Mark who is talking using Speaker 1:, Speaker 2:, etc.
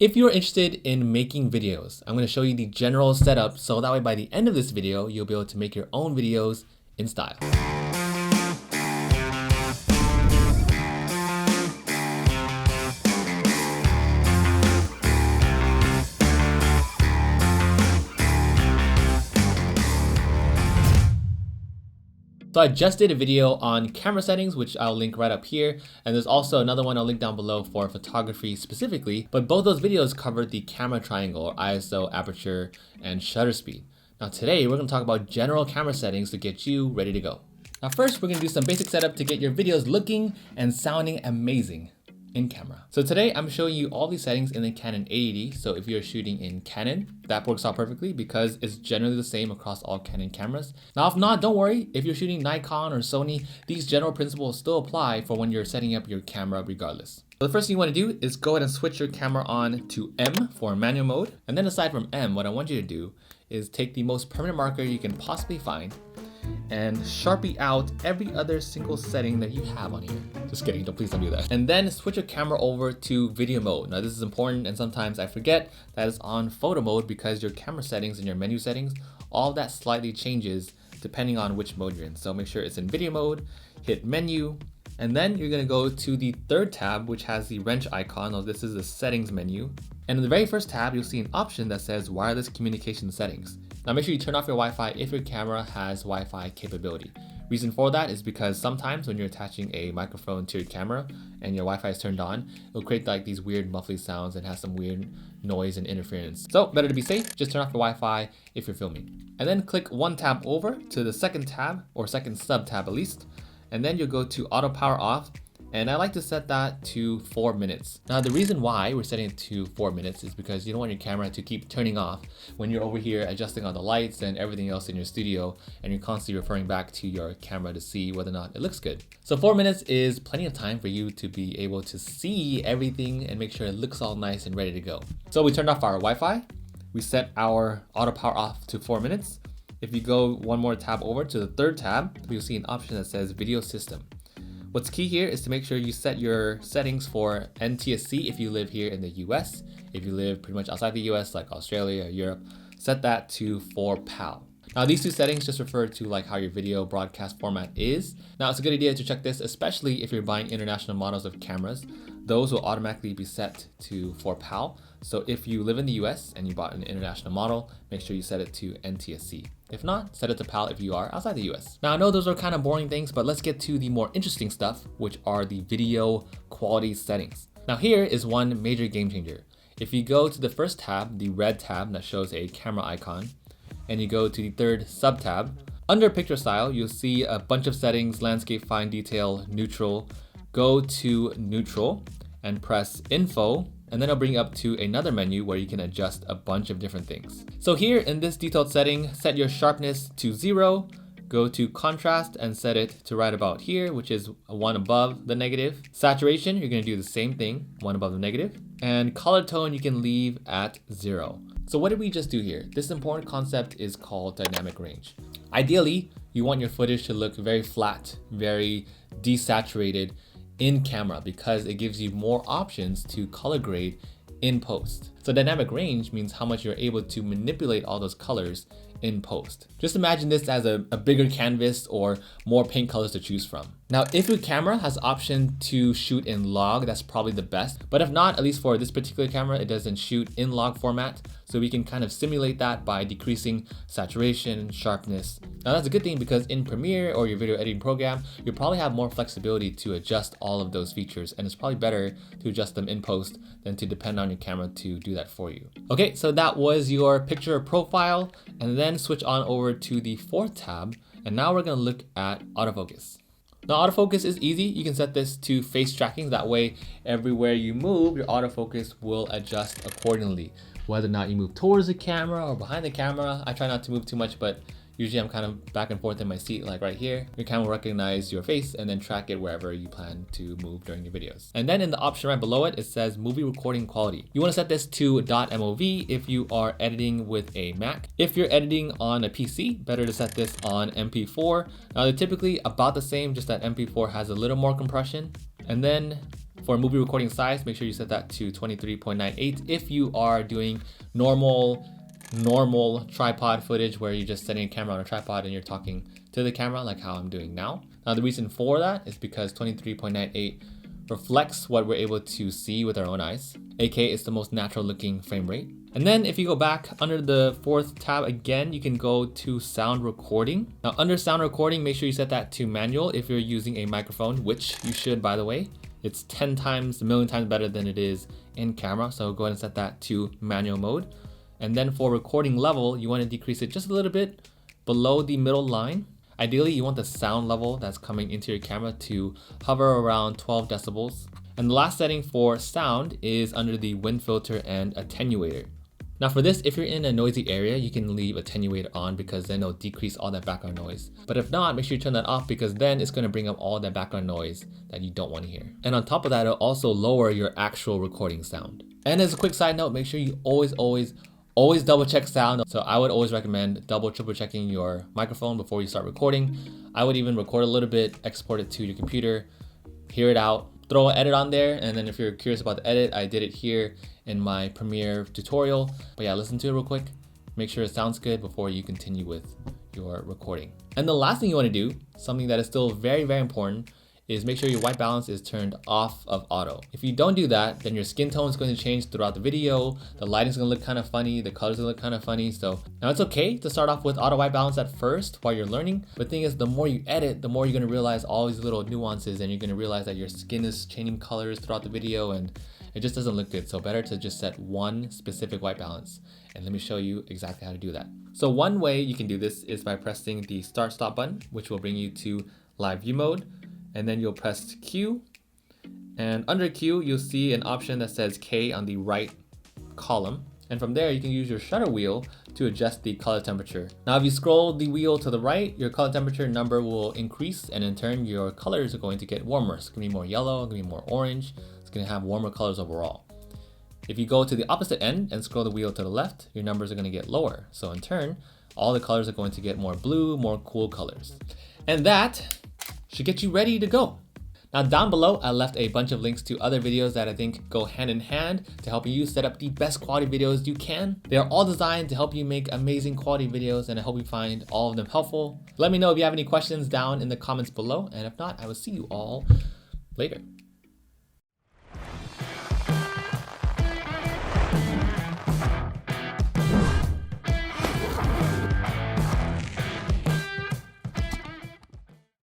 Speaker 1: If you're interested in making videos, I'm going to show you the general setup so that way by the end of this video, you'll be able to make your own videos in style. So I just did a video on camera settings, which I'll link right up here. And there's also another one I'll link down below for photography specifically. But both those videos covered the camera triangle, or ISO, aperture, and shutter speed. Now today, we're going to talk about general camera settings to get you ready to go. Now first, we're going to do some basic setup to get your videos looking and sounding amazing in camera. So today I'm showing you all these settings in the Canon 80D. So if you're shooting in Canon, that works out perfectly because it's generally the same across all Canon cameras. Now if not, don't worry. If you're shooting Nikon or Sony, these general principles still apply for when you're setting up your camera regardless. So the first thing you want to do is go ahead and switch your camera on to M for manual mode. And then aside from M, what I want you to do is take the most permanent marker you can possibly find and Sharpie out every other single setting that you have on here. Just kidding, please don't do that. And then switch your camera over to video mode. Now this is important and sometimes I forget that it's on photo mode because your camera settings and your menu settings, all of that slightly changes depending on which mode you're in. So make sure it's in video mode, hit menu, and then you're gonna go to the third tab, which has the wrench icon. Now this is the settings menu. And in the very first tab, you'll see an option that says wireless communication settings. Now make sure you turn off your Wi-Fi if your camera has Wi-Fi capability. Reason for that is because sometimes when you're attaching a microphone to your camera and your Wi-Fi is turned on, it'll create like these weird muffly sounds and has some weird noise and interference. So better to be safe, just turn off your Wi-Fi if you're filming. And then click one tab over to the second tab, or second sub tab at least, and then you'll go to auto power off. And I like to set that to 4 minutes. Now the reason why we're setting it to 4 minutes is because you don't want your camera to keep turning off when you're over here adjusting all the lights and everything else in your studio and you're constantly referring back to your camera to see whether or not it looks good. So 4 minutes is plenty of time for you to be able to see everything and make sure it looks all nice and ready to go. So we turned off our Wi-Fi. We set our auto power off to 4 minutes. If you go one more tab over to the third tab, you'll see an option that says video system. What's key here is to make sure you set your settings for NTSC if you live here in the US. If you live pretty much outside the US, like Australia or Europe, set that to 4 PAL. Now these two settings just refer to like how your video broadcast format is. Now it's a good idea to check this, especially if you're buying international models of cameras. Those will automatically be set to 4 PAL. So if you live in the US and you bought an international model, make sure you set it to NTSC. If not, set it to PAL if you are outside the US. Now I know those are kind of boring things, but let's get to the more interesting stuff, which are the video quality settings. Now here is one major game changer. If you go to the first tab, the red tab that shows a camera icon, and you go to the third sub tab, under picture style, you'll see a bunch of settings: landscape, fine detail, neutral. Go to neutral and press info, and then it'll bring you up to another menu where you can adjust a bunch of different things. So here in this detailed setting, set your sharpness to 0, go to contrast and set it to right about here, which is 1 above the negative. Saturation, you're gonna do the same thing, 1 above the negative. And color tone, you can leave at 0. So what did we just do here? This important concept is called dynamic range. Ideally, you want your footage to look very flat, very desaturated in camera because it gives you more options to color grade in post. So dynamic range means how much you're able to manipulate all those colors in post. Just imagine this as a bigger canvas or more paint colors to choose from. Now, if your camera has option to shoot in log, that's probably the best. But if not, at least for this particular camera, it doesn't shoot in log format. So we can kind of simulate that by decreasing saturation, sharpness. Now that's a good thing because in Premiere or your video editing program, you'll probably have more flexibility to adjust all of those features. And it's probably better to adjust them in post than to depend on your camera to do that for you. Okay, so that was your picture profile, and then switch on over to the fourth tab. And now we're gonna look at autofocus. Now autofocus is easy. You can set this to face tracking. That way, everywhere you move, your autofocus will adjust accordingly. Whether or not you move towards the camera or behind the camera. I try not to move too much, but usually I'm kind of back and forth in my seat, like right here. Your camera will recognize your face and then track it wherever you plan to move during your videos. And then in the option right below it, it says movie recording quality. You want to set this to .mov if you are editing with a Mac. If you're editing on a PC, better to set this on MP4. Now they're typically about the same, just that MP4 has a little more compression. And then For movie recording size, make sure you set that to 23.98 if you are doing normal tripod footage where you're just setting a camera on a tripod and you're talking to the camera like how I'm doing now. Now the reason for that is because 23.98 reflects what we're able to see with our own eyes, aka it's the most natural looking frame rate. And then if you go back under the fourth tab again, you can go to sound recording. Now under sound recording, make sure you set that to manual if you're using a microphone, which you should, by the way. It's 10 times, a million times better than it is in camera. So go ahead and set that to manual mode. And then for recording level, you want to decrease it just a little bit below the middle line. Ideally, you want the sound level that's coming into your camera to hover around 12 decibels. And the last setting for sound is under the wind filter and attenuator. Now for this, if you're in a noisy area, you can leave attenuator on because then it'll decrease all that background noise. But if not, make sure you turn that off because then it's going to bring up all that background noise that you don't want to hear. And on top of that, it'll also lower your actual recording sound. And as a quick side note, make sure you always double check sound. So I would always recommend triple checking your microphone before you start recording. I would even record a little bit, export it to your computer, hear it out, throw an edit on there. And then if you're curious about the edit, I did it here in my Premiere tutorial. But yeah, listen to it real quick. Make sure it sounds good before you continue with your recording. And the last thing you want to do, something that is still very, very important, is make sure your white balance is turned off of auto. If you don't do that, then your skin tone is going to change throughout the video. The lighting is going to look kind of funny. The colors will look kind of funny. So now it's okay to start off with auto white balance at first while you're learning. But the thing is, the more you edit, the more you're going to realize all these little nuances and you're going to realize that your skin is changing colors throughout the video and it just doesn't look good. So better to just set one specific white balance. And let me show you exactly how to do that. So one way you can do this is by pressing the start stop button, which will bring you to live view mode. And then you'll press Q, and under Q, you'll see an option that says K on the right column. And from there, you can use your shutter wheel to adjust the color temperature. Now, if you scroll the wheel to the right, your color temperature number will increase, and in turn, your colors are going to get warmer. It's gonna be more yellow, it's gonna be more orange. It's gonna have warmer colors overall. If you go to the opposite end and scroll the wheel to the left, your numbers are gonna get lower. So in turn, all the colors are going to get more blue, more cool colors. And that should get you ready to go. Now down below, I left a bunch of links to other videos that I think go hand in hand to help you set up the best quality videos you can. They are all designed to help you make amazing quality videos, and I hope you find all of them helpful. Let me know if you have any questions down in the comments below, and if not, I will see you all later.